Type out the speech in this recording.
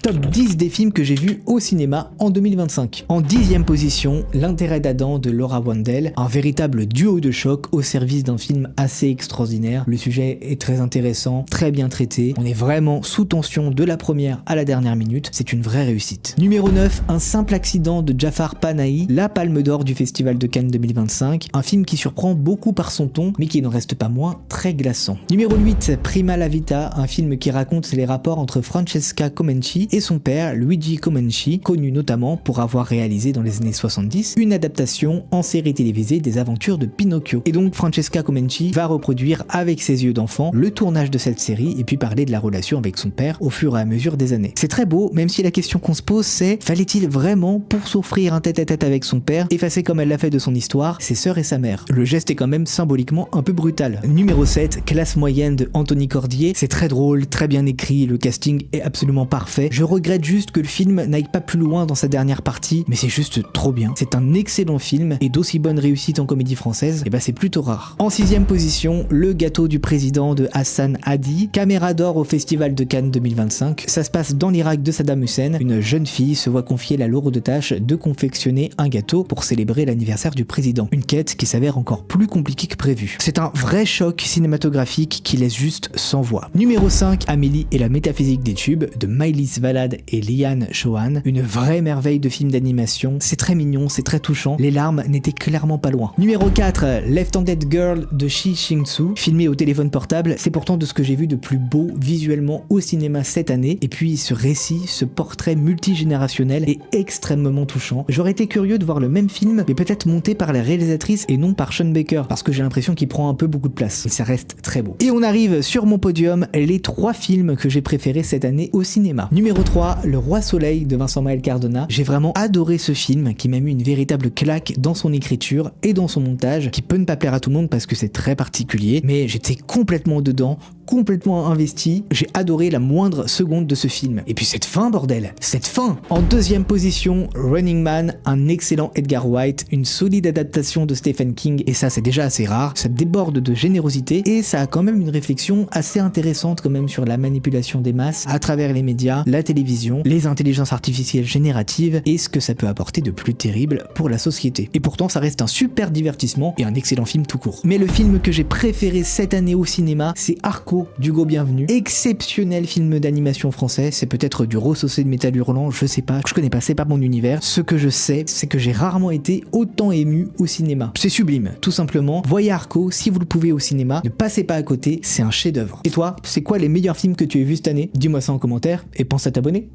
Top 10 des films que j'ai vus au cinéma en 2025. En 10e position, L'intérêt d'Adam de Laura Wandel, un véritable duo de choc au service d'un film assez extraordinaire. Le sujet est très intéressant, très bien traité, on est vraiment sous tension de la première à la dernière minute, c'est une vraie réussite. Numéro 9, Un simple accident de Jafar Panahi, la palme d'or du Festival de Cannes 2025, un film qui surprend beaucoup par son ton, mais qui n'en reste pas moins très glaçant. Numéro 8, Prima la Vita, un film qui raconte les rapports entre Francesca Comenci et son père Luigi Comenci, connu notamment pour avoir réalisé dans les années 70 une adaptation en série télévisée des aventures de Pinocchio. Et donc Francesca Comenci va reproduire avec ses yeux d'enfant le tournage de cette série et puis parler de la relation avec son père au fur et à mesure des années. C'est très beau, même si la question qu'on se pose c'est, fallait-il vraiment, pour s'offrir un tête-à-tête avec son père, effacer comme elle l'a fait de son histoire ses sœurs et sa mère? Le geste est quand même symboliquement un peu brutal. Numéro 7, Classe moyenne de Anthony Cordier, c'est très drôle, très bien écrit, le casting est absolument parfait. Je regrette juste que le film n'aille pas plus loin dans sa dernière partie, mais c'est juste trop bien. C'est un excellent film, et d'aussi bonne réussite en comédie française, et bah c'est plutôt rare. En 6e position, Le gâteau du président de Hassan Hadi, caméra d'or au Festival de Cannes 2025. Ça se passe dans l'Irak de Saddam Hussein. Une jeune fille se voit confier la lourde tâche de confectionner un gâteau pour célébrer l'anniversaire du président. Une quête qui s'avère encore plus compliquée que prévu. C'est un vrai choc cinématographique qui laisse juste sans voix. Numéro 5, Amélie et la métaphysique des tubes de Maïlis Valad et Liane Chohan, une vraie merveille de film d'animation, c'est très mignon, c'est très touchant, les larmes n'étaient clairement pas loin. Numéro 4, Left-Handed Girl de Shi Shing-soo, filmé au téléphone portable, c'est pourtant de ce que j'ai vu de plus beau visuellement au cinéma cette année, et puis ce récit, ce portrait multigénérationnel est extrêmement touchant. J'aurais été curieux de voir le même film, mais peut-être monté par la réalisatrice et non par Sean Baker, parce que j'ai l'impression qu'il prend un peu beaucoup de place, et ça reste très beau. Et on arrive sur mon podium, les 3 films que j'ai préférés cette année au cinéma. Numéro 3, Le Roi Soleil de Vincent Maël Cardona. J'ai vraiment adoré ce film qui m'a mis une véritable claque dans son écriture et dans son montage, qui peut ne pas plaire à tout le monde parce que c'est très particulier, mais j'étais complètement dedans, complètement investi, j'ai adoré la moindre seconde de ce film. Et puis cette fin, bordel, cette fin! En 2e position, Running Man, un excellent Edgar Wright, une solide adaptation de Stephen King, et ça c'est déjà assez rare, ça déborde de générosité, et ça a quand même une réflexion assez intéressante quand même sur la manipulation des masses à travers les médias, la télévision, les intelligences artificielles génératives, et ce que ça peut apporter de plus terrible pour la société. Et pourtant ça reste un super divertissement et un excellent film tout court. Mais le film que j'ai préféré cette année au cinéma, c'est Arco d'Hugo Bienvenu. Exceptionnel film d'animation français, c'est peut-être du ressaucé de métal hurlant, je sais pas, je connais pas, c'est pas mon univers. Ce que je sais, c'est que j'ai rarement été autant ému au cinéma. C'est sublime, tout simplement. Voyez Arco si vous le pouvez au cinéma, ne passez pas à côté, c'est un chef-d'œuvre. Et toi, c'est quoi les meilleurs films que tu as vus cette année? Dis-moi ça en commentaire et pense à t'abonner.